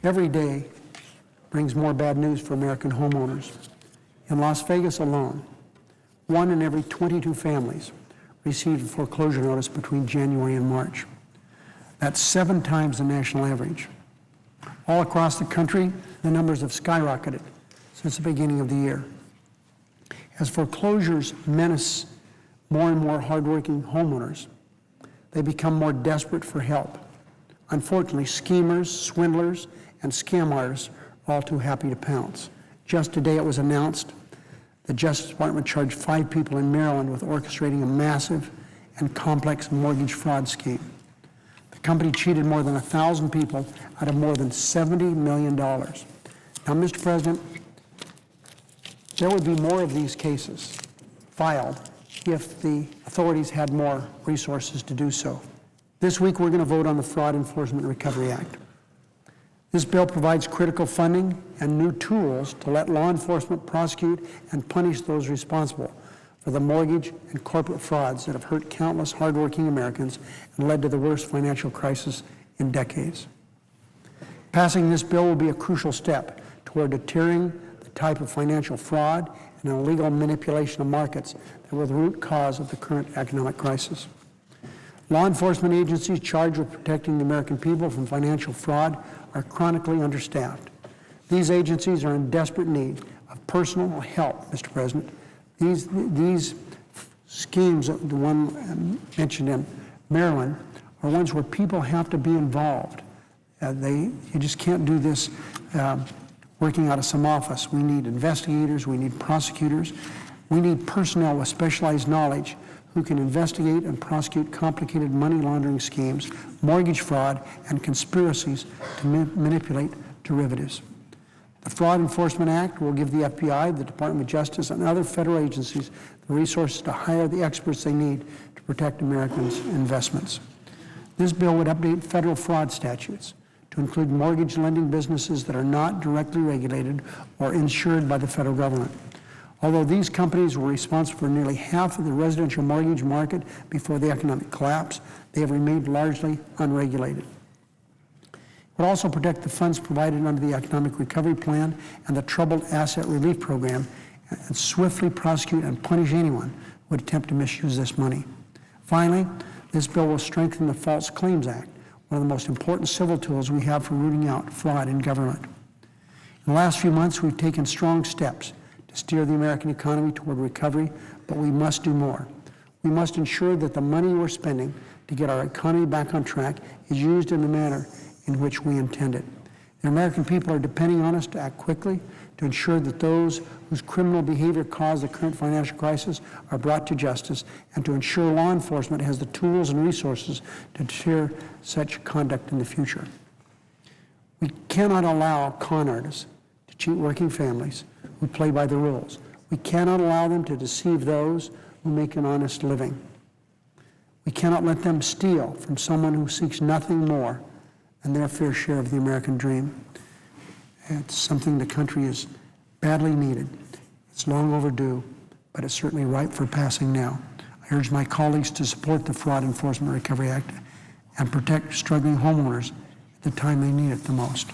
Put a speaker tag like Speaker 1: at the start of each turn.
Speaker 1: Every day brings more bad news for American homeowners. In Las Vegas alone, 1 in every 22 families received a foreclosure notice between January and March. That's 7 times the national average. All across the country, the numbers have skyrocketed since the beginning of the year. As foreclosures menace more and more hardworking homeowners, they become more desperate for help. Unfortunately, schemers, swindlers, and scam artists are all too happy to pounce. Just today it was announced the Justice Department charged 5 people in Maryland with orchestrating a massive and complex mortgage fraud scheme. The company cheated more than 1,000 people out of more than $70 million. Now, Mr. President, there would be more of these cases filed if the authorities had more resources to do so. This week, we're going to vote on the Fraud Enforcement and Recovery Act. This bill provides critical funding and new tools to let law enforcement prosecute and punish those responsible for the mortgage and corporate frauds that have hurt countless hardworking Americans and led to the worst financial crisis in decades. Passing this bill will be a crucial step toward deterring the type of financial fraud and illegal manipulation of markets that were the root cause of the current economic crisis. Law enforcement agencies charged with protecting the American people from financial fraud are chronically understaffed. These agencies are in desperate need of personal help, Mr. President. These schemes, the one mentioned in Maryland, are ones where people have to be involved. You just can't do this working out of some office. We need investigators, we need prosecutors, we need personnel with specialized knowledge who can investigate and prosecute complicated money laundering schemes, mortgage fraud, and conspiracies to manipulate derivatives. The Fraud Enforcement Act will give the FBI, the Department of Justice, and other federal agencies the resources to hire the experts they need to protect Americans' investments. This bill would update federal fraud statutes to include mortgage lending businesses that are not directly regulated or insured by the federal government. Although these companies were responsible for nearly half of the residential mortgage market before the economic collapse, they have remained largely unregulated. It would also protect the funds provided under the Economic Recovery Plan and the Troubled Asset Relief Program and swiftly prosecute and punish anyone who would attempt to misuse this money. Finally, this bill will strengthen the False Claims Act, one of the most important civil tools we have for rooting out fraud in government. In the last few months, we've taken strong steps to steer the American economy toward recovery, but we must do more. We must ensure that the money we're spending to get our economy back on track is used in the manner in which we intend it. The American people are depending on us to act quickly to ensure that those whose criminal behavior caused the current financial crisis are brought to justice and to ensure law enforcement has the tools and resources to deter such conduct in the future. We cannot allow con artists to cheat working families who play by the rules. We cannot allow them to deceive those who make an honest living. We cannot let them steal from someone who seeks nothing more than their fair share of the American dream. It's something the country is badly needed. It's long overdue, but it's certainly ripe for passing now. I urge my colleagues to support the Fraud Enforcement Recovery Act and protect struggling homeowners at the time they need it the most.